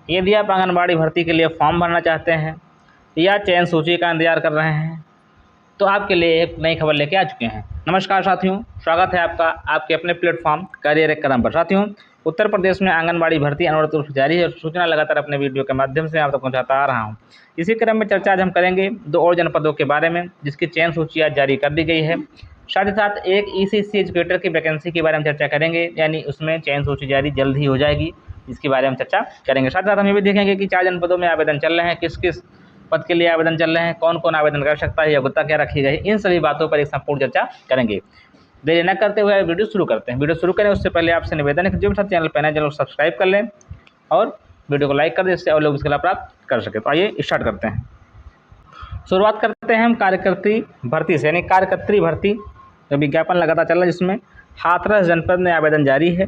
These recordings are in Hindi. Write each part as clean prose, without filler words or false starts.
यदि आप आंगनबाड़ी भर्ती के लिए फॉर्म भरना चाहते हैं या चयन सूची का इंतजार कर रहे हैं तो आपके लिए एक नई खबर लेके आ चुके हैं। नमस्कार साथियों, स्वागत है आपका आपके अपने प्लेटफॉर्म करियर एक कदम पर। साथियों, उत्तर प्रदेश में आंगनबाड़ी भर्ती अनवरत रूप से जारी है और सूचना लगातार अपने वीडियो के माध्यम से आप तक पहुंचाता आ रहा हूं। इसी क्रम में चर्चा आज हम करेंगे 2 और जनपदों के बारे में जिसकी चयन सूची आज जारी कर दी गई है। साथ ही साथ एक ECC एजुकेटर की वैकेंसी के बारे में चर्चा करेंगे, यानी उसमें चयन सूची जारी जल्द ही हो जाएगी, जिसके बारे में चर्चा करेंगे। साथ ही साथ हम ये भी देखेंगे कि 4 जनपदों में आवेदन चल रहे हैं, किस किस पद के लिए आवेदन चल रहे हैं, कौन कौन आवेदन कर सकता है, योग्यता क्या रखी गई, इन सभी बातों पर एक संपूर्ण चर्चा करेंगे। देरी न करते हुए वीडियो शुरू करते हैं। वीडियो शुरू करें उससे पहले आपसे निवेदन है कि जो भी साथ चैनल पर नए चैनल को सब्सक्राइब कर लें और वीडियो को लाइक कर दें, जिससे और लोग इसका लाभ प्राप्त कर सकें। तो आइए स्टार्ट करते हैं। शुरुआत करते हैं हम कार्यकर्त्री भर्ती से, यानी कार्यकर्त्री भर्ती का विज्ञापन लगातार चल रहा है, जिसमें हाथरस जनपद में आवेदन जारी है,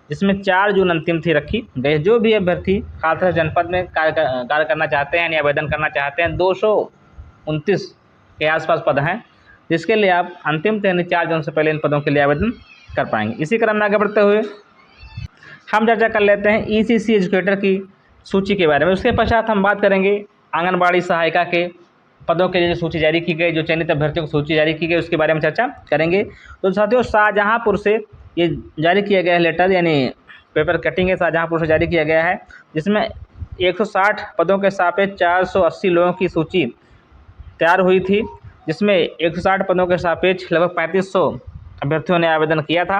जिसमें 4 जून अंतिम तिथि रखी गई। जो भी अभ्यर्थी हाथरस जनपद में कार्य करना चाहते हैं यानी आवेदन करना चाहते हैं, 229 के आसपास पद हैं, जिसके लिए आप अंतिम तिथि 4 जून से पहले इन पदों के लिए आवेदन कर पाएंगे। इसी क्रम में आगे बढ़ते हुए हम चर्चा कर लेते हैं ECC एजुकेटर की सूची के बारे में। उसके पश्चात हम बात करेंगे आंगनबाड़ी सहायिका के पदों के लिए जो सूची जारी की गई, जो चयनित अभ्यर्थियों को सूची जारी की गई, उसके बारे में चर्चा करेंगे। तो साथियों, शाहजहाँपुर से ये जारी किया गया है लेटर, यानी पेपर कटिंग है, शाहजहाँपुर से जारी किया गया है, जिसमें 160 पदों के सापेक्ष 480 लोगों की सूची तैयार हुई थी, जिसमें 160 पदों के सापेक्ष लगभग 3500 अभ्यर्थियों ने आवेदन किया था।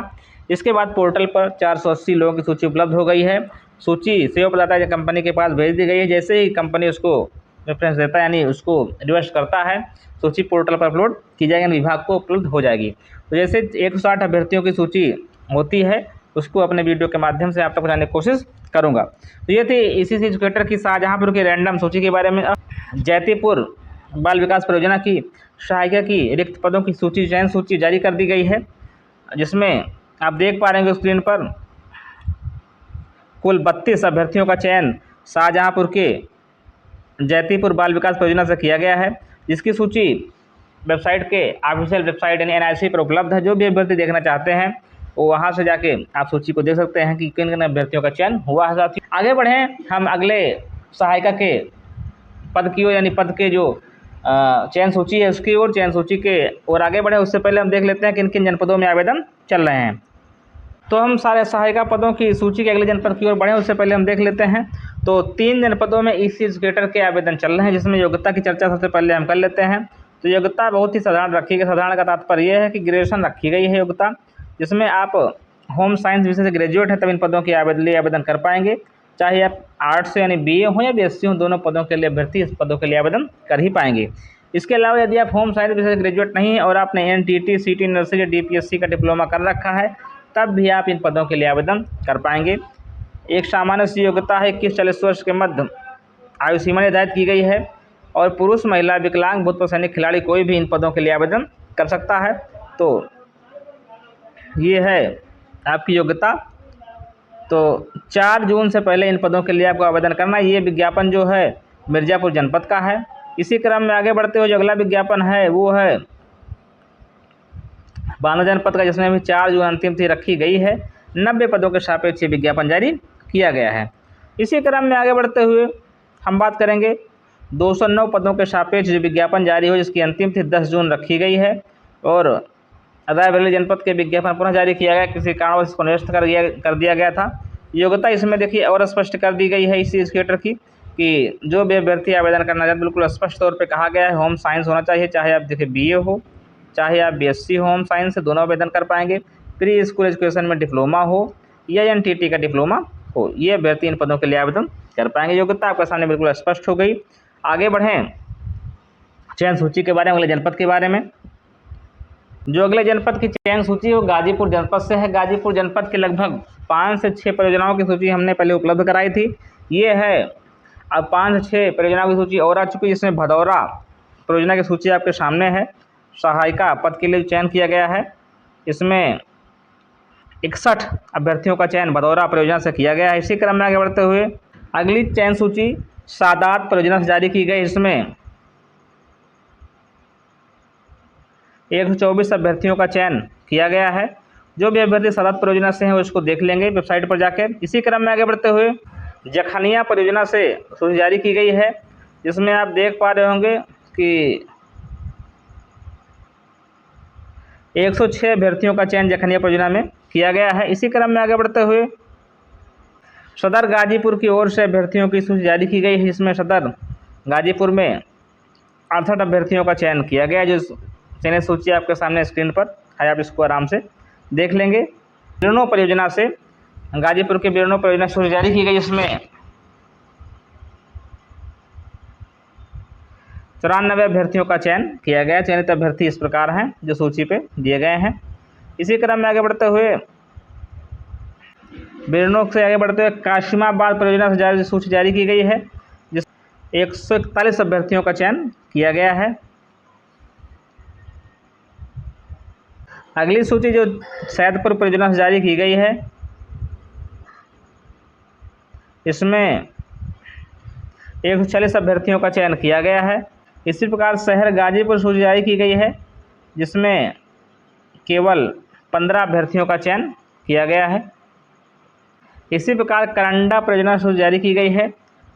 इसके बाद पोर्टल पर 480 लोगों की सूची उपलब्ध हो गई है। सूची सेवा प्रदाता कंपनी के पास भेज दी गई है। जैसे ही कंपनी उसको रेफरेंस देता है, यानी उसको रिवर्स करता है, सूची पोर्टल पर अपलोड की जाएगी, यानी विभाग को उपलब्ध हो जाएगी। तो जैसे 160 अभ्यर्थियों की सूची होती है, उसको अपने वीडियो के माध्यम से आप तक पहुँचाने की कोशिश करूँगा। तो ये थी ECC एजुकेटर की शाहजहाँपुर की रैंडम सूची के बारे में। जैतीपुर बाल विकास परियोजना की सहायिका की रिक्त पदों की सूची, चयन सूची जारी कर दी गई है, जिसमें आप देख पा रहे हैं स्क्रीन पर कुल 32 अभ्यर्थियों का चयन शाहजहाँपुर के जैतीपुर बाल विकास परियोजना से किया गया है, जिसकी सूची वेबसाइट के ऑफिशियल वेबसाइट यानी NIC पर उपलब्ध है। जो भी अभ्यर्थी देखना चाहते हैं वो वहाँ से जाके आप सूची को देख सकते हैं कि किन किन अभ्यर्थियों का चयन हुआ है। साथियों, आगे बढ़ें हम अगले सहायिका के पद की ओर, यानी पद के जो चयन सूची है उसकी ओर, चयन सूची के और आगे बढ़े उससे पहले हम देख लेते हैं किन किन जनपदों में आवेदन चल रहे हैं। तो हम सारे सहायिका पदों की सूची के अगले जनपद की ओर बढ़े उससे पहले हम देख लेते हैं। तो 3 जनपदों में ECC एजुकेटर के आवेदन चल रहे हैं, जिसमें योग्यता की चर्चा सबसे पहले हम कर लेते हैं। तो योग्यता बहुत ही साधारण रखी गई। साधारण का तात्पर्य यह है कि ग्रेजुएशन रखी गई है योग्यता, जिसमें आप होम साइंस विषय से ग्रेजुएट हैं तब इन पदों के आवेदन कर पाएंगे। चाहे आप आर्ट्स से यानी BA हो या BSc हो, दोनों पदों के लिए अभ्यर्थी इस पदों के लिए आवेदन कर ही पाएंगे। इसके अलावा यदि आप होम साइंस विषय से ग्रेजुएट नहीं है और आपने NTT, CT नर्सरी या DPSC का डिप्लोमा कर रखा है, तब भी आप इन पदों के लिए आवेदन कर पाएंगे। एक सामान्य सी योग्यता है 21-40 वर्ष के मध्य आयु सीमा निर्धारित की गई है और पुरुष, महिला, विकलांग, भूतपूर्व सैनिक खिलाड़ी कोई भी इन पदों के लिए आवेदन कर सकता है। तो ये है आपकी योग्यता। तो 4 जून से पहले इन पदों के लिए आपको आवेदन करना है। ये विज्ञापन जो है मिर्ज़ापुर जनपद का है। इसी क्रम में आगे बढ़ते हुए जो अगला विज्ञापन है वो है बांदा जनपद का, जिसमें भी 4 जून अंतिम तिथि रखी गई है। 90 पदों के सापेक्ष विज्ञापन जारी किया गया है। इसी क्रम में आगे बढ़ते हुए हम बात करेंगे 209 पदों के सापेक्ष जो विज्ञापन जारी हो, जिसकी अंतिम तिथि 10 जून रखी गई है। और रायबरेली जनपद के विज्ञापन पुनः जारी किया गया, किसी कारणवश इसको निरस्त कर दिया गया था। योग्यता इसमें देखिए और स्पष्ट कर दी गई है इसी एजुकेटर की कि जो भी अभ्यर्थी आवेदन करना चाहते बिल्कुल स्पष्ट तौर पर कहा गया है होम साइंस होना चाहिए। चाहे आप देखिए BA हो, चाहे आप BSc होम साइंस से, दोनों आवेदन कर पाएंगे। प्री स्कूल एजुकेशन में डिप्लोमा हो या NTT का डिप्लोमा हो, ये अभ्यर्थी इन पदों के लिए आवेदन कर पाएंगे। योग्यता आपके सामने बिल्कुल स्पष्ट हो गई। आगे बढ़ें चयन सूची के बारे में, अगले जनपद के बारे में। जो अगले जनपद की चयन सूची है वो गाजीपुर जनपद से है। गाजीपुर जनपद के लगभग 5 से 6 परियोजनाओं की सूची हमने पहले उपलब्ध कराई थी। ये है अब 5 से 6 परियोजनाओं की सूची और आ चुकी है, जिसमें भदौरा परियोजना की सूची आपके सामने है। सहायिका पद के लिए चयन किया गया है। इसमें 61 अभ्यर्थियों का चयन भदौरा परियोजना से किया गया है। इसी क्रम में आगे बढ़ते हुए अगली चयन सूची सादात परियोजना से जारी की गई। इसमें 124 अभ्यर्थियों का चयन किया गया है। जो भी अभ्यर्थी सादात परियोजना से हैं वो इसको देख लेंगे वेबसाइट पर जाकर। इसी क्रम में आगे बढ़ते हुए जखनिया परियोजना से सूची जारी की गई है, जिसमें आप देख पा रहे होंगे कि 106 अभ्यर्थियों का चयन जखनिया परियोजना में किया गया है। इसी क्रम में आगे बढ़ते हुए सदर गाजीपुर की ओर से अभ्यर्थियों की सूची जारी की गई है, जिसमें सदर गाजीपुर में 68 अभ्यर्थियों का चयन किया गया। जो चयनित सूची आपके सामने स्क्रीन पर है, आप इसको आराम से देख लेंगे। बिरनो परियोजना से गाजीपुर के बिरनो परियोजना सूची जारी की गई, जिसमें 94 अभ्यर्थियों का चयन किया गया। चयनित अभ्यर्थी इस प्रकार हैं जो सूची पे दिए गए हैं। इसी क्रम में आगे बढ़ते हुए बिरनो से आगे बढ़ते हुए काशिमाबाद परियोजना से सूची जारी की गई है, जिस 141 अभ्यर्थियों का चयन किया गया है। अगली सूची जो सैदपुर परियोजना से जारी की गई है, इसमें 140 अभ्यर्थियों का चयन किया गया है। इसी प्रकार शहर गाजीपुर सूची जारी की गई है, जिसमें केवल 15 अभ्यर्थियों का चयन किया गया है। इसी प्रकार करंडा परियोजना सूची जारी की गई है,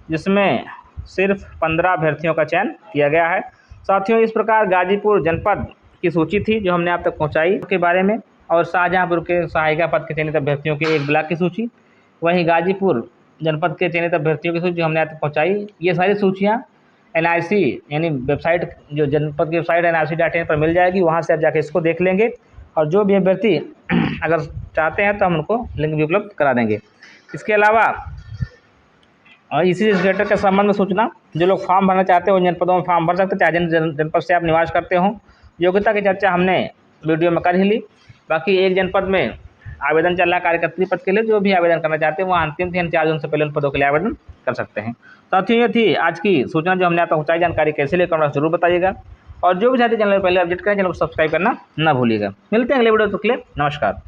जिसमें सिर्फ 15 अभ्यर्थियों का चयन किया गया है। साथियों, इस प्रकार गाजीपुर जनपद की सूची थी जो हमने आप तक पहुंचाई के बारे में, और शाहजहांपुर के सहायिका पद के चयनित अभ्यर्थियों की एक ब्लॉक की सूची, वहीं गाजीपुर जनपद के चयनित अभ्यर्थियों की सूची जो हमने आप तक पहुँचाई। ये सारी सूचियाँ NIC यानी वेबसाइट, जो जनपद की वेबसाइट NIC.in पर मिल जाएगी, वहाँ से आप जाके इसको देख लेंगे। और जो भी अभ्यर्थी अगर चाहते हैं तो हम उनको लिंक भी उपलब्ध करा देंगे। इसके अलावा और इसी लेटर के संबंध में सूचना, जो लोग फॉर्म भरना चाहते हो जनपदों में फॉर्म भर सकते हैं, चाहे जनपद से आप निवास करते हो। योग्यता की चर्चा हमने वीडियो में कर ही ली। बाकी एक जनपद में आवेदन चल रहा है कार्यकर्त्री पद के लिए, जो भी आवेदन करना चाहते हैं वो अंतिम दिन 4 जून से पहले उन पदों के लिए आवेदन कर सकते हैं। साथियों, ये थी आज की सूचना जो हमने आप तक पहुँचाई। जानकारी कैसे लेकर कमेंट जरूर बताइएगा, और जो भी चाहते चैनल पहले अपडेट करें, चैनल को सब्सक्राइब करना ना भूलिएगा। मिलते हैं अगले वीडियो, तो के लिए नमस्कार।